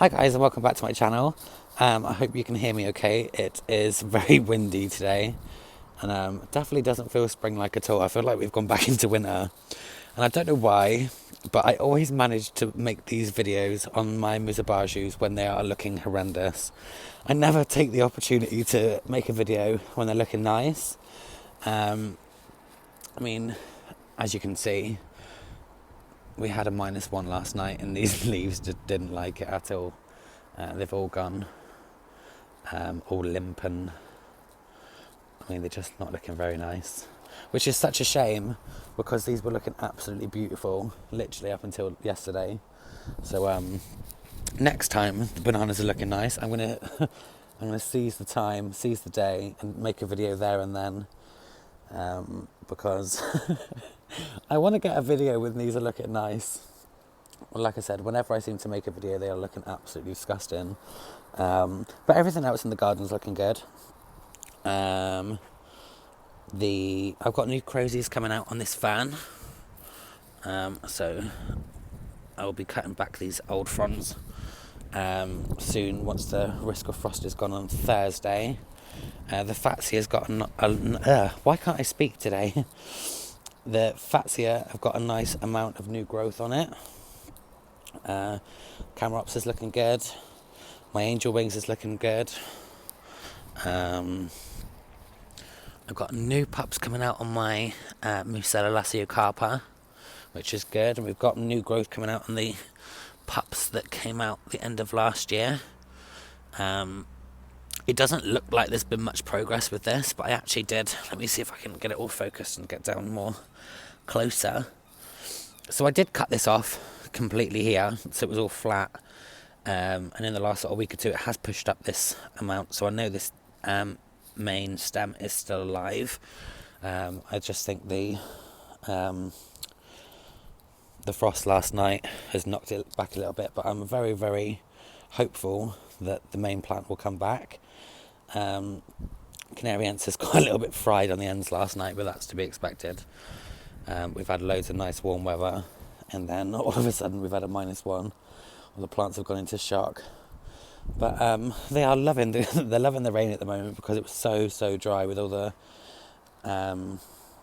Hi guys and welcome back to my channel. I hope you can hear me okay. It is very windy today and definitely doesn't feel spring-like at all. I feel like we've gone back into winter and I don't know why, but I always manage to make these videos on my Musa Basjoos when they are looking horrendous. I never take the opportunity to make a video when they're looking nice. I mean, as you can see, we had a -1 last night and these leaves just didn't like it at all. They've all gone all limp and they're just not looking very nice, which is such a shame because these were looking absolutely beautiful literally up until yesterday. So next time the bananas are looking nice, I'm gonna seize the time, seize the day and make a video there and then, because I want to get a video when these are looking nice. Well, like I said, whenever I seem to make a video, they are looking absolutely disgusting. But everything else in the garden's looking good. I've got new crozies coming out on this fan. So I'll be cutting back these old fronds soon once the risk of frost is gone on Thursday. The Fatsia's got why can't I speak today? The Fatsia have got a nice amount of new growth on it. Camerops is looking good. My angel wings is looking good. I've got new pups coming out on my Musa Basjoo, which is good, and we've got new growth coming out on the pups that came out the end of last year. It doesn't look like there's been much progress with this, but I actually did. Let me see if I can get it all focused and get down more closer. So I did cut this off completely here, so it was all flat. And in the last sort of week or two, it has pushed up this amount. So I know this main stem is still alive. I just think the frost last night has knocked it back a little bit, but I'm very, very hopeful that the main plant will come back. Canariensis got a little bit fried on the ends last night, but that's to be expected. We've had loads of nice warm weather, and then all of a sudden we've had a -1. All the plants have gone into shock. But they are loving they're loving the rain at the moment because it was so dry with all the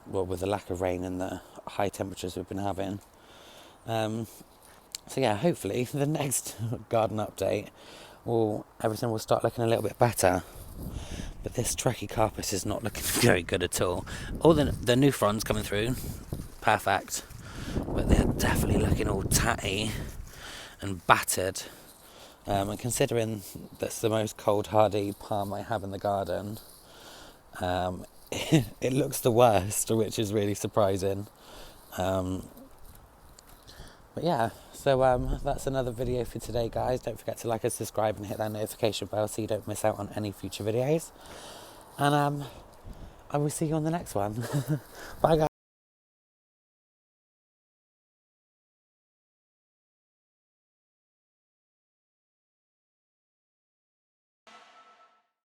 with the lack of rain and the high temperatures we've been having. So yeah, hopefully the next garden update everything will start looking a little bit better. But this Trachycarpus is not looking very good at all. All the new fronds coming through, perfect, but they're definitely looking all tatty and battered. And considering that's the most cold hardy palm I have in the garden, it looks the worst, which is really surprising. But yeah, so that's another video for today, guys. Don't forget to like and subscribe and hit that notification bell so you don't miss out on any future videos. And I will see you on the next one. Bye, guys.